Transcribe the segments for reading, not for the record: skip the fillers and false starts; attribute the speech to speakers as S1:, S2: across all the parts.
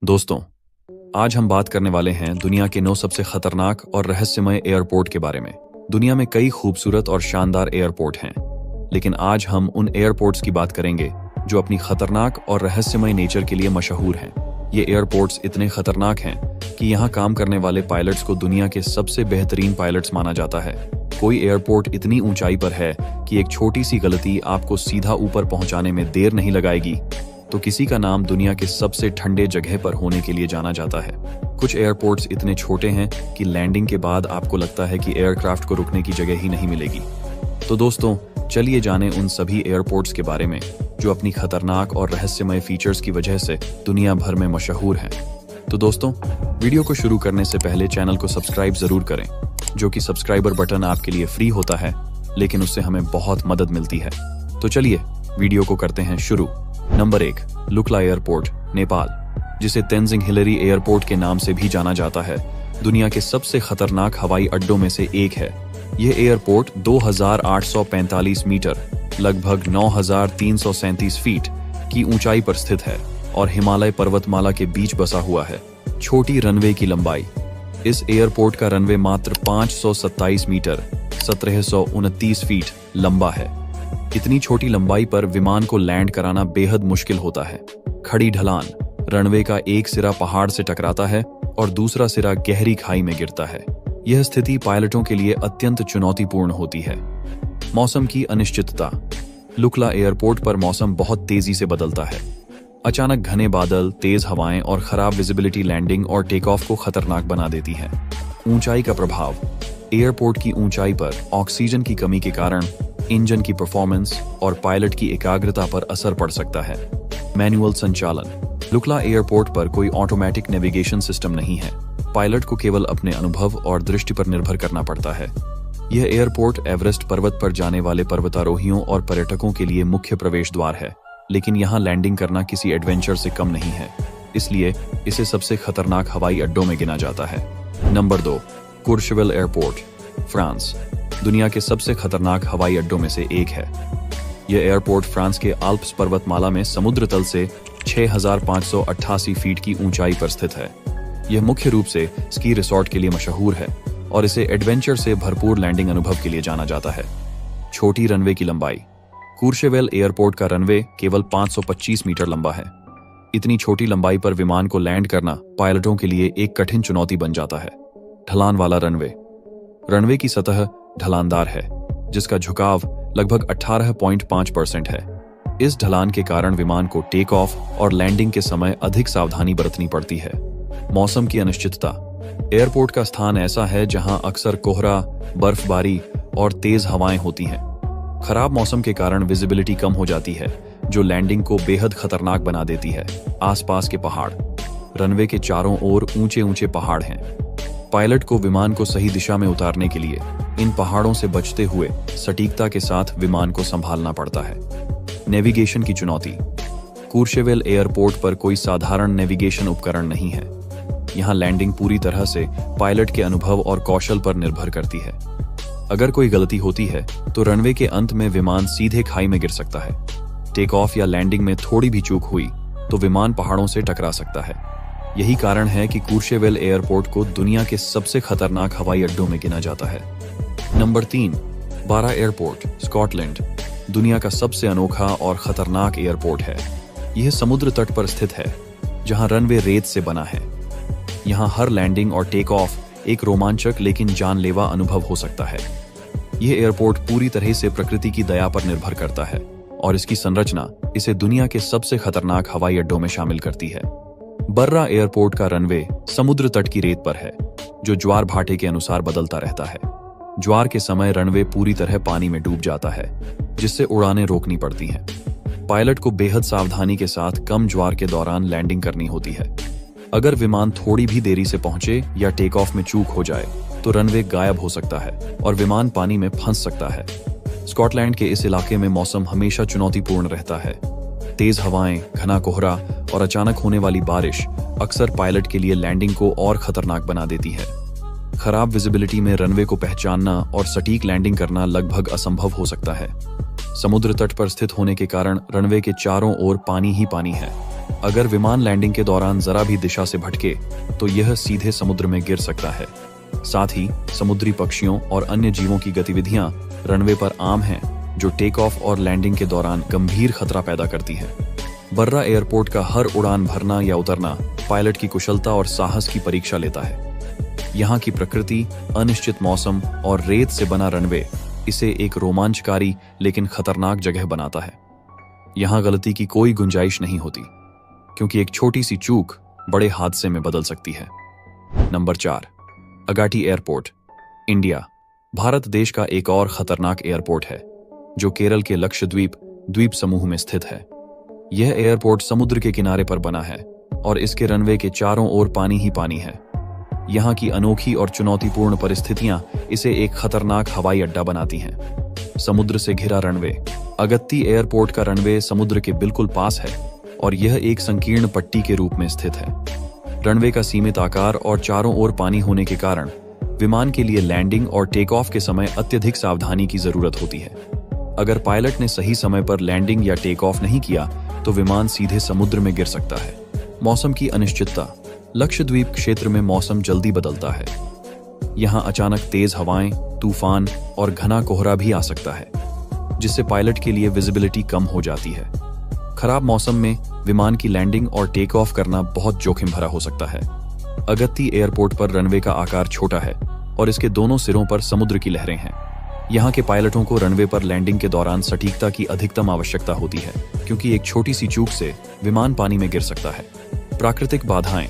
S1: दोस्तों, आज हम बात करने वाले हैं दुनिया के 9 सबसे खतरनाक और रहस्यमय एयरपोर्ट के बारे में। दुनिया में कई खूबसूरत और शानदार एयरपोर्ट हैं, लेकिन आज हम उन एयरपोर्ट्स की बात करेंगे जो अपनी खतरनाक और रहस्यमय नेचर के लिए मशहूर हैं। ये एयरपोर्ट्स इतने खतरनाक हैं कि यहाँ काम करने वाले पायलट्स को दुनिया के सबसे बेहतरीन पायलट्स माना जाता है। कोई एयरपोर्ट इतनी ऊंचाई पर है कि एक छोटी सी गलती आपको सीधा ऊपर पहुंचाने में देर नहीं लगाएगी, तो किसी का नाम दुनिया के सबसे ठंडे जगह पर होने के लिए जाना जाता है। कुछ एयरपोर्ट्स इतने छोटे हैं कि लैंडिंग के बाद आपको लगता है कि एयरक्राफ्ट को रुकने की जगह ही नहीं मिलेगी। तो दोस्तों, चलिए जानें उन सभी एयरपोर्ट्स के बारे में जो अपनी खतरनाक और रहस्यमय फीचर्स की वजह से दुनिया भर में मशहूर हैं। तो दोस्तों, वीडियो को शुरू करने से पहले चैनल को सब्सक्राइब जरूर करें, जो कि सब्सक्राइबर बटन आपके लिए फ्री होता है, लेकिन उससे हमें बहुत मदद मिलती है। तो चलिए वीडियो को करते हैं शुरू। नंबर 1, लुक्ला एयरपोर्ट, नेपाल, जिसे तेंजिंग हिलरी एयरपोर्ट के नाम से भी जाना जाता है, दुनिया के सबसे खतरनाक हवाई अड्डों में से एक है। यह एयरपोर्ट 2845 मीटर, लगभग 9337 फीट की ऊंचाई पर स्थित है और हिमालय पर्वतमाला के बीच बसा हुआ है। छोटी रनवे की लंबाई। इस एयरपोर्ट का रनवे मात्र 527 मीटर 1729 फीट लंबा है। इतनी छोटी लंबाई पर विमान को लैंड कराना बेहद मुश्किल होता है। खड़ी ढलान। रनवे का एक सिरा पहाड़ से टकराता है और दूसरा सिरा गहरी खाई में गिरता है। यह स्थिति पायलटों के लिए अत्यंत चुनौतीपूर्ण होती है। मौसम की अनिश्चितता। लुक्ला एयरपोर्ट पर मौसम बहुत तेजी से बदलता है। अचानक घने बादल, तेज हवाएं और खराब विजिबिलिटी लैंडिंग और टेक ऑफ को खतरनाक बना देती है। ऊंचाई का प्रभाव। एयरपोर्ट की ऊंचाई पर ऑक्सीजन की कमी के कारण इंजन की परफॉर्मेंस और पायलट की एकाग्रता पर असर पड़ सकता है। मैनुअल संचालन। लुक्ला एयरपोर्ट पर कोई ऑटोमेटिक नेविगेशन सिस्टम नहीं है। पायलट को केवल अपने अनुभव और दृष्टि पर निर्भर करना पड़ता है। यह एयरपोर्ट एवरेस्ट पर्वत पर जाने वाले पर्वतारोहियों और पर्यटकों के लिए मुख्य प्रवेश द्वार है, लेकिन यहाँ लैंडिंग करना किसी एडवेंचर से कम नहीं है, इसलिए इसे सबसे खतरनाक हवाई अड्डों में गिना जाता है। नंबर 2, कुर्शेवेल एयरपोर्ट, फ्रांस, दुनिया के सबसे खतरनाक हवाई अड्डों में से एक है। यह एयरपोर्ट फ्रांस के आल्प्स पर्वतमाला में समुद्र तल से 6588 फीट की ऊंचाई पर स्थित है। यह मुख्य रूप से स्की रिसॉर्ट के लिए मशहूर है और इसे एडवेंचर से भरपूर लैंडिंग अनुभव के लिए जाना जाता है। छोटी रनवे की लंबाई। कुर्शेवेल एयरपोर्ट का रनवे केवल 525 मीटर लंबा है। इतनी छोटी लंबाई पर विमान को लैंड करना पायलटों के लिए एक कठिन चुनौती बन जाता है। ढलान वाला रनवे। रनवे की सतह ढलानदार है, जिसका झुकाव लगभग 18.5% है। इस ढलान के कारण विमान को टेक ऑफ और लैंडिंग के समय अधिक सावधानी बरतनी पड़ती है। मौसम की अनिश्चितता। एयरपोर्ट का स्थान ऐसा है जहां अक्सर कोहरा, बर्फबारी और तेज हवाएं होती हैं। खराब मौसम के कारण विजिबिलिटी कम हो जाती है, जो लैंडिंग को बेहद खतरनाक बना देती है। आसपास के पहाड़। रनवे के चारों ओर ऊंचे ऊंचे पहाड़ हैं। पायलट को विमान को सही दिशा में उतारने के लिए इन पहाड़ों से बचते हुए सटीकता के साथ विमान को संभालना पड़ता है। नेविगेशन की चुनौती। कुर्शेवेल एयरपोर्ट पर कोई साधारण नेविगेशन उपकरण नहीं है। यहाँ लैंडिंग पूरी तरह से पायलट के अनुभव और कौशल पर निर्भर करती है। अगर कोई गलती होती है तो रनवे के अंत में विमान सीधे खाई में गिर सकता है। टेक ऑफ या लैंडिंग में थोड़ी भी चूक हुई तो विमान पहाड़ों से टकरा सकता है। यही कारण है कि कुर्शेवेल एयरपोर्ट को दुनिया के सबसे खतरनाक हवाई अड्डों में गिना जाता है। नंबर 3, बारा एयरपोर्ट, स्कॉटलैंड, दुनिया का सबसे अनोखा और खतरनाक एयरपोर्ट है। यह समुद्र तट पर स्थित है, जहां रनवे रेत से बना है। यहाँ हर लैंडिंग और टेक ऑफ एक रोमांचक लेकिन जानलेवा अनुभव हो सकता है। यह एयरपोर्ट पूरी तरह से प्रकृति की दया पर निर्भर करता है और इसकी संरचना इसे दुनिया के सबसे खतरनाक हवाई अड्डों में शामिल करती है। बर्रा एयरपोर्ट का रनवे समुद्र तट की रेत पर है, जो ज्वार भाटे के अनुसार बदलता रहता है। ज्वार के समय रनवे पूरी तरह पानी में डूब जाता है, जिससे उड़ानें रोकनी पड़ती हैं। पायलट को बेहद सावधानी के साथ कम ज्वार के दौरान लैंडिंग करनी होती है। अगर विमान थोड़ी भी देरी से पहुंचे या टेक ऑफ में चूक हो जाए तो रनवे गायब हो सकता है और विमान पानी में फंस सकता है। स्कॉटलैंड के इस इलाके में मौसम हमेशा चुनौतीपूर्ण रहता है। तेज हवाएं, घना कोहरा और अचानक होने वाली बारिश अक्सर पायलट के लिए लैंडिंग को और खतरनाक बना देती है। खराब विजिबिलिटी में रनवे को पहचानना और सटीक लैंडिंग करना लगभग असंभव हो सकता है। समुद्र तट पर स्थित होने के कारण रनवे के चारों ओर पानी ही पानी है अगर विमान लैंडिंग के दौरान जरा भी दिशा से भटके तो यह सीधे समुद्र में गिर सकता है। साथ ही समुद्री पक्षियों और अन्य जीवों की गतिविधियां रनवे पर आम हैं, जो टेक ऑफ और लैंडिंग के दौरान गंभीर खतरा पैदा करती हैं। बर्रा एयरपोर्ट का हर उड़ान भरना या उतरना पायलट की कुशलता और साहस की परीक्षा लेता है। यहाँ की प्रकृति, अनिश्चित मौसम और रेत से बना रनवे इसे एक रोमांचकारी लेकिन खतरनाक जगह बनाता है। यहाँ गलती की कोई गुंजाइश नहीं होती, क्योंकि एक छोटी सी चूक बड़े हादसे में बदल सकती है। Number 4, Agatti airport, India. Bharat देश का एक और खतरनाक एयरपोर्ट है, जो केरल के लक्षद्वीप द्वीप समूह में स्थित है। यह एयरपोर्ट समुद्र के किनारे पर बना है और इसके रनवे के चारों ओर पानी ही पानी है। यहाँ की अनोखी और चुनौतीपूर्ण परिस्थितियां इसे एक खतरनाक हवाई अड्डा बनाती हैं। समुद्र से घिरा रनवे। अगत्ती एयरपोर्ट का रनवे समुद्र के बिल्कुल पास है और यह एक संकीर्ण पट्टी के रूप में स्थित है। रनवे का सीमित आकार और चारों ओर पानी होने के कारण विमान के लिए लैंडिंग और टेक ऑफ के समय अत्यधिक सावधानी की जरूरत होती है। अगर पायलट ने सही समय पर लैंडिंग या टेक ऑफ नहीं किया तो विमान सीधे समुद्र में गिर सकता है। मौसम की अनिश्चितता। लक्षद्वीप क्षेत्र में मौसम जल्दी बदलता है। यहाँ अचानक तेज हवाएं, तूफान और घना कोहरा भी आ सकता है, जिससे पायलट के लिए विजिबिलिटी कम हो जाती है। खराब मौसम में विमान की लैंडिंग और टेक ऑफ करना बहुत जोखिम भरा हो सकता है। अगत्ती एयरपोर्ट पर रनवे का आकार छोटा है और इसके दोनों सिरों पर समुद्र की लहरें हैं। यहाँ के पायलटों को रनवे पर लैंडिंग के दौरान सटीकता की अधिकतम आवश्यकता होती है, क्योंकि एक छोटी सी चूक से विमान पानी में गिर सकता है। प्राकृतिक बाधाएं।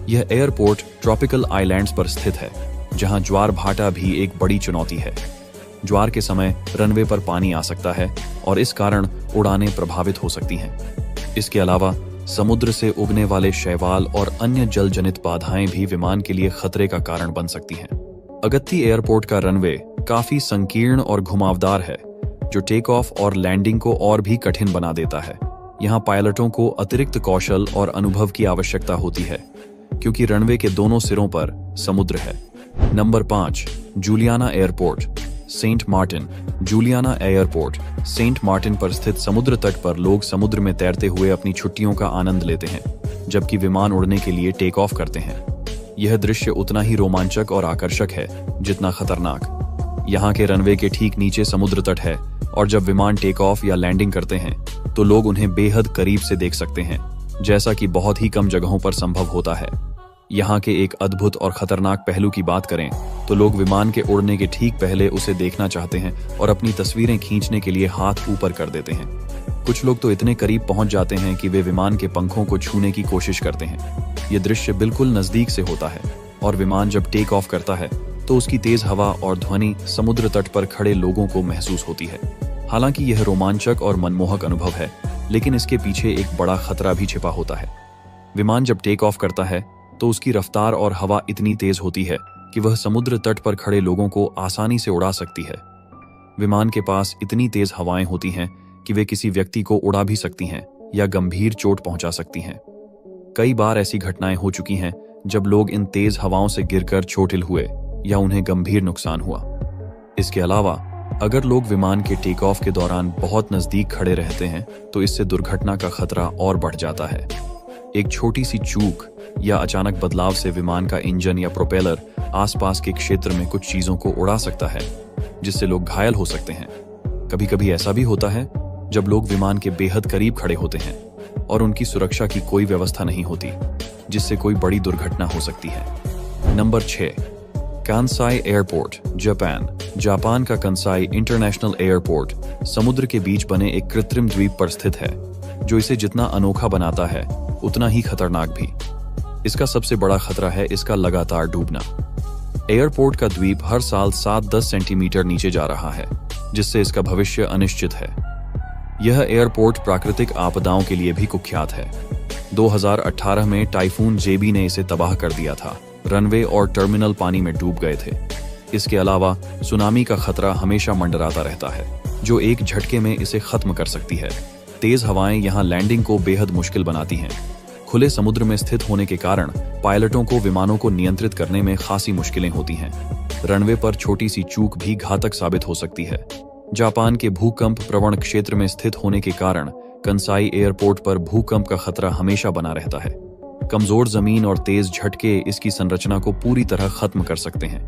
S1: यह एयरपोर्ट ट्रॉपिकल आइलैंड्स पर स्थित है, जहां ज्वार भाटा भी एक बड़ी चुनौती है। ज्वार के समय रनवे पर पानी आ सकता है और इस कारण उड़ानें प्रभावित हो सकती हैं। इसके अलावा समुद्र से उगने वाले शैवाल और अन्य जल जनित बाधाएं भी विमान के लिए खतरे का कारण बन सकती हैं। अगत्ती एयरपोर्ट का रनवे काफी संकीर्ण और घुमावदार है, जो टेक ऑफ और लैंडिंग को और भी कठिन बना देता है। यहाँ पायलटों को अतिरिक्त कौशल और अनुभव की आवश्यकता होती है, क्योंकि रनवे के दोनों सिरों पर समुद्र है। Number 5, Juliana airport, Saint Martin. Juliana airport Saint Martin पर स्थित समुद्र तट पर लोग समुद्र में तैरते हुए अपनी छुट्टियों का आनंद लेते हैं, जबकि विमान उड़ने के लिए टेक ऑफ करते हैं। यह दृश्य उतना ही रोमांचक और आकर्षक है जितना खतरनाक। यहाँ के रनवे के ठीक नीचे समुद्र तट है और जब विमान टेक ऑफ या लैंडिंग करते हैं तो लोग उन्हें बेहद करीब से देख सकते हैं, जैसा कि बहुत ही कम जगहों पर संभव होता है। यहाँ के एक अद्भुत और खतरनाक पहलू की बात करें तो लोग विमान के उड़ने के ठीक पहले उसे देखना चाहते हैं और अपनी तस्वीरें खींचने के लिए हाथ ऊपर कर देते हैं। कुछ लोग तो इतने करीब पहुंच जाते हैं कि वे विमान के पंखों को छूने की कोशिश करते हैं। ये दृश्य बिल्कुल नजदीक से होता है और विमान जब टेक ऑफ करता है तो उसकी तेज हवा और ध्वनि समुद्र तट पर खड़े लोगों को महसूस होती है। हालांकि यह रोमांचक और मनमोहक अनुभव है, लेकिन इसके पीछे एक बड़ा खतरा भी छिपा होता है। विमान जब टेक ऑफ करता है तो उसकी रफ्तार और हवा इतनी तेज होती है कि वह समुद्र तट पर खड़े लोगों को आसानी से उड़ा सकती है। विमान के पास इतनी तेज हवाएं होती हैं कि वे किसी व्यक्ति को उड़ा भी सकती हैं या गंभीर चोट पहुंचा सकती हैं। कई बार ऐसी घटनाएं हो चुकी हैं जब लोग इन तेज हवाओं से गिरकर चोटिल हुए या उन्हें गंभीर नुकसान हुआ। इसके अलावा अगर लोग विमान के टेक ऑफ के दौरान बहुत नजदीक खड़े रहते हैं तो इससे दुर्घटना का खतरा और बढ़ जाता है। एक छोटी सी चूक या अचानक बदलाव से विमान का इंजन या प्रोपेलर आसपास के क्षेत्र में कुछ चीजों को उड़ा सकता है, जिससे लोग घायल हो सकते हैं। कभी कभी ऐसा भी होता है जब लोग विमान के बेहद करीब खड़े होते हैं और उनकी सुरक्षा की कोई व्यवस्था नहीं होती, जिससे कोई बड़ी दुर्घटना हो सकती है। Number 6, Kansai airport, Japan. Japan का कंसाई इंटरनेशनल एयरपोर्ट समुद्र के बीच बने एक कृत्रिम द्वीप पर स्थित है, जो इसे जितना अनोखा बनाता है उतना ही खतरनाक भी। इसका सबसे बड़ा खतरा है इसका लगातार डूबना। एयरपोर्ट का द्वीप हर साल 7-10 सेंटीमीटर नीचे जा रहा है, जिससे इसका भविष्य अनिश्चित है। यह एयरपोर्ट प्राकृतिक आपदाओं के लिए भी कुख्यात है। 2018 में टाइफून जेबी ने इसे तबाह कर दिया था। रनवे और टर्मिनल पानी में डूब गए थे। इसके अलावा सुनामी का खतरा हमेशा मंडराता रहता है, जो एक झटके में इसे खत्म कर सकती है। तेज हवाएं यहाँ लैंडिंग को बेहद मुश्किल बनाती हैं। खुले समुद्र में स्थित होने के कारण पायलटों को विमानों को नियंत्रित करने में खासी मुश्किलें होती हैं। रनवे पर छोटी सी चूक भी घातक साबित हो सकती है। जापान के भूकंप प्रवण क्षेत्र में स्थित होने के कारण कंसाई एयरपोर्ट पर भूकंप का खतरा हमेशा बना रहता है। कमजोर जमीन और तेज झटके इसकी संरचना को पूरी तरह खत्म कर सकते हैं।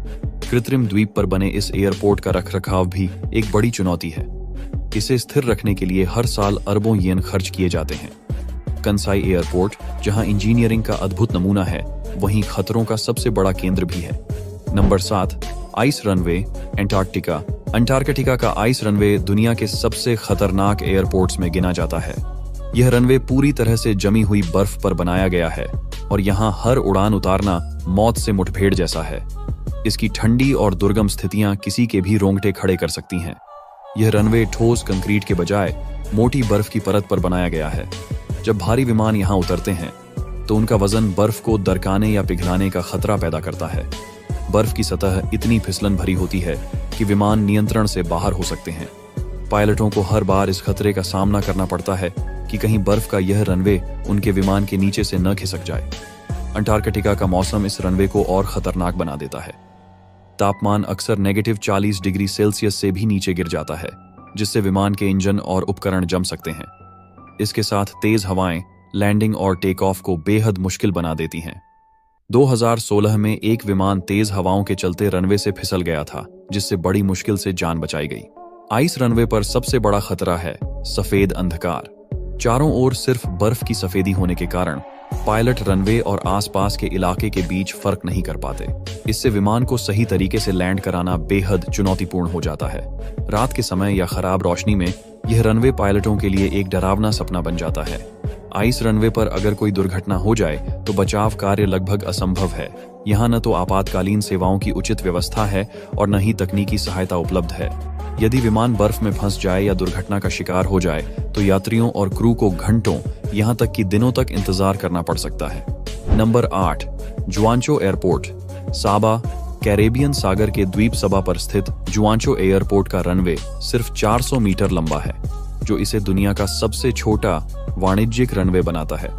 S1: कृत्रिम द्वीप पर बने इस एयरपोर्ट का रखरखाव भी एक बड़ी चुनौती है। इसे स्थिर रखने के लिए हर साल अरबों येन खर्च किए जाते हैं। कंसाई एयरपोर्ट जहां इंजीनियरिंग का अद्भुत नमूना है, वहीं खतरों का सबसे बड़ा केंद्र भी है। Number 7, ice runway, Antarctica. Antarctica का आइस रनवे दुनिया के सबसे खतरनाक एयरपोर्ट्स में गिना जाता है। यह रनवे पूरी तरह से जमी हुई बर्फ पर बनाया गया है और यहाँ हर उड़ान उतारना मौत से मुठभेड़ जैसा है। इसकी ठंडी और दुर्गम स्थितियां किसी के भी रोंगटे खड़े कर सकती हैं। यह रनवे ठोस कंक्रीट के बजाय मोटी बर्फ की परत पर बनाया गया है। जब भारी विमान यहाँ उतरते हैं तो उनका वजन बर्फ को दरकाने या पिघलाने का खतरा पैदा करता है। बर्फ की सतह इतनी फिसलन भरी होती है कि विमान नियंत्रण से बाहर हो सकते हैं। पायलटों को हर बार इस खतरे का सामना करना पड़ता है कि कहीं बर्फ का यह रनवे उनके विमान के नीचे से न खिसक जाए। अंटार्कटिका का मौसम इस रनवे को और खतरनाक बना देता है। तापमान अक्सर -40 डिग्री सेल्सियस से भी नीचे गिर जाता है, जिससे विमान के इंजन और उपकरण जम सकते हैं। इसके साथ तेज हवाएं लैंडिंग और टेक ऑफ को बेहद मुश्किल बना देती हैं। 2016 में एक विमान तेज हवाओं के चलते रनवे से फिसल गया था, जिससे बड़ी मुश्किल से जान बचाई गई। आइस रनवे पर सबसे बड़ा खतरा है सफेद अंधकार। चारों ओर सिर्फ बर्फ की सफेदी होने के कारण पायलट रनवे और आसपास के इलाके के बीच फर्क नहीं कर पाते। इससे विमान को सही तरीके से लैंड कराना बेहद चुनौतीपूर्ण हो जाता है। रात के समय या खराब रोशनी में यह रनवे पायलटों के लिए एक डरावना सपना बन जाता है। आइस रनवे पर अगर कोई दुर्घटना हो जाए तो बचाव कार्य लगभग असंभव है। यहाँ न तो आपातकालीन सेवाओं की उचित व्यवस्था है और न ही तकनीकी सहायता उपलब्ध है। यदि विमान बर्फ में फंस जाए या दुर्घटना का शिकार हो जाए तो यात्रियों और क्रू को घंटों, यहाँ तक कि दिनों तक इंतजार करना पड़ सकता है। नंबर 8, जुआनचो एयरपोर्ट, साबा। कैरेबियन सागर के द्वीप सभा पर स्थित जुआनचो एयरपोर्ट का रनवे सिर्फ 400 मीटर लंबा है, जो इसे दुनिया का सबसे छोटा वाणिज्यिक रनवे बनाता है।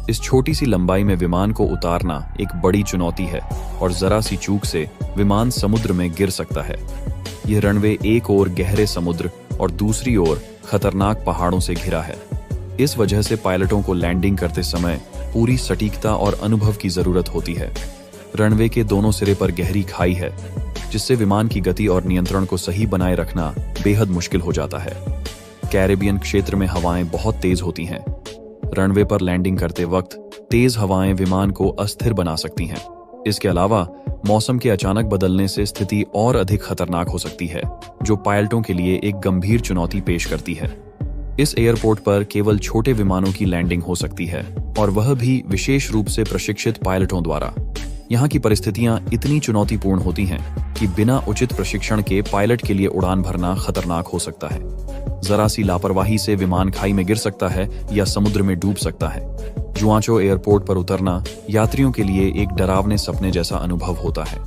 S1: इस छोटी सी लंबाई में विमान को उतारना एक बड़ी चुनौती है और जरा सी चूक से विमान समुद्र में गिर सकता है। यह रनवे एक ओर गहरे समुद्र और दूसरी ओर खतरनाक पहाड़ों से घिरा है। इस वजह से पायलटों को लैंडिंग करते समय पूरी सटीकता और अनुभव की जरूरत होती है। रनवे के दोनों सिरे पर गहरी खाई है, जिससे विमान की गति और नियंत्रण को सही बनाए रखना बेहद मुश्किल हो जाता है। कैरेबियन क्षेत्र में हवाएं बहुत तेज होती हैं। रनवे पर लैंडिंग करते वक्त तेज हवाएं विमान को अस्थिर बना सकती हैं। इसके अलावा मौसम के अचानक बदलने से स्थिति और अधिक खतरनाक हो सकती है, जो पायलटों के लिए एक गंभीर चुनौती पेश करती है। इस एयरपोर्ट पर केवल छोटे विमानों की लैंडिंग हो सकती है, और वह भी विशेष रूप से प्रशिक्षित पायलटों द्वारा। यहाँ की परिस्थितियां इतनी चुनौतीपूर्ण होती हैं कि बिना उचित प्रशिक्षण के पायलट के लिए उड़ान भरना खतरनाक हो सकता है। जरा सी लापरवाही से विमान खाई में गिर सकता है या समुद्र में डूब सकता है। जुआनचो एयरपोर्ट पर उतरना यात्रियों के लिए एक डरावने सपने जैसा अनुभव होता है।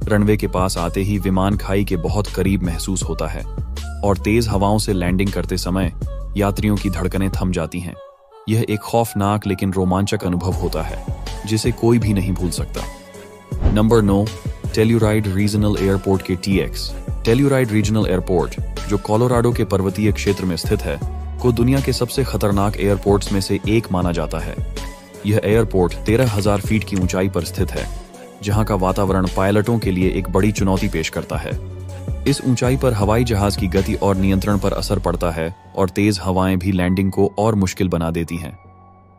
S1: रनवे के पास आते ही विमान खाई के बहुत करीब महसूस होता है और तेज हवाओं से लैंडिंग करते समय यात्रियों की धड़कनें थम जाती हैं। यह एक खौफनाक लेकिन रोमांचक अनुभव होता है, जिसे कोई भी नहीं भूल सकता। नंबर 9, टेल्यूराइड रीजनल एयरपोर्ट के TX। टेल्यूराइड रीजनल एयरपोर्ट, जो कोलोराडो के पर्वतीय क्षेत्र में स्थित है, को दुनिया के सबसे खतरनाक एयरपोर्ट्स में से एक माना जाता है। यह एयरपोर्ट 13,000 फीट की ऊंचाई पर स्थित है, जहां का वातावरण पायलटों के लिए एक बड़ी चुनौती पेश करता है। इस ऊंचाई पर हवाई जहाज की गति और नियंत्रण पर असर पड़ता है और तेज हवाएं भी लैंडिंग को और मुश्किल बना देती हैं।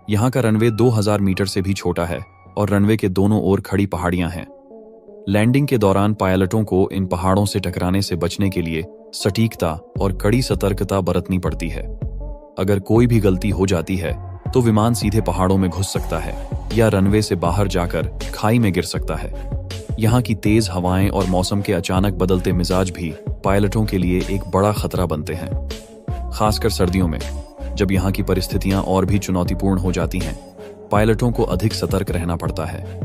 S1: यहाँ का रनवे 2000 मीटर से भी छोटा है और रनवे के दोनों ओर खड़ी पहाड़ियां हैं। लैंडिंग के दौरान पायलटों को इन पहाड़ों से टकराने से बचने के लिए सटीकता और कड़ी सतर्कता बरतनी पड़ती है। अगर कोई भी गलती हो जाती है तो विमान सीधे पहाड़ों में घुस सकता है या रनवे से बाहर जाकर खाई में गिर सकता है। यहाँ की तेज हवाएं और मौसम के अचानक बदलते मिजाज भी पायलटों के लिए एक बड़ा खतरा बनते हैं, खासकर सर्दियों में, जब यहाँ की परिस्थितियां और भी चुनौतीपूर्ण हो जाती हैं। पायलटों को अधिक सतर्क रहना पड़ता है।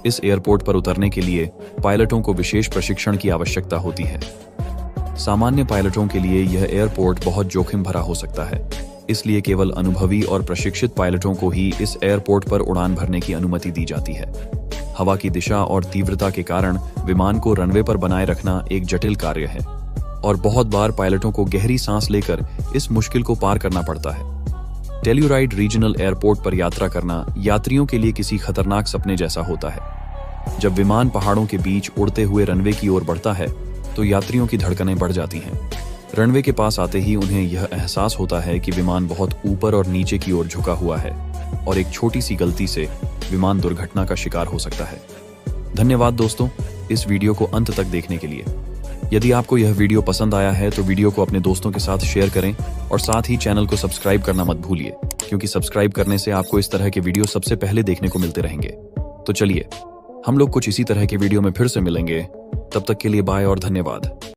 S1: इस एयरपोर्ट पर उतरने के लिए पायलटों को विशेष प्रशिक्षण की आवश्यकता होती है। सामान्य पायलटों के लिए यह एयरपोर्ट बहुत जोखिम भरा हो सकता है, इसलिए केवल अनुभवी और प्रशिक्षित पायलटों को ही इस एयरपोर्ट पर उड़ान भरने की अनुमति दी जाती है। हवा की दिशा और तीव्रता के कारण विमान को रनवे पर बनाए रखना एक जटिल कार्य है और बहुत बार पायलटों को गहरी सांस लेकर इस मुश्किल को पार करना पड़ता है। टेल्यूराइड रीजनल एयरपोर्ट पर यात्रा करना यात्रियों के लिए किसी खतरनाक सपने जैसा होता है। जब विमान पहाड़ों के बीच उड़ते हुए रनवे की ओर बढ़ता है तो यात्रियों की धड़कनें बढ़ जाती हैं। रनवे के पास आते ही उन्हें यह एहसास होता है कि विमान बहुत ऊपर और नीचे की ओर झुका हुआ है और एक छोटी सी गलती से विमान दुर्घटना का शिकार हो सकता है। धन्यवाद दोस्तों, इस वीडियो को अंत तक देखने के लिए। यदि आपको यह वीडियो पसंद आया है तो वीडियो को अपने दोस्तों के साथ शेयर करें और साथ ही चैनल को सब्सक्राइब करना मत भूलिए, क्योंकि सब्सक्राइब करने से आपको इस तरह के वीडियो सबसे पहले देखने को मिलते रहेंगे। तो चलिए, हम लोग कुछ इसी तरह के वीडियो में फिर से मिलेंगे। तब तक के लिए बाय और धन्यवाद।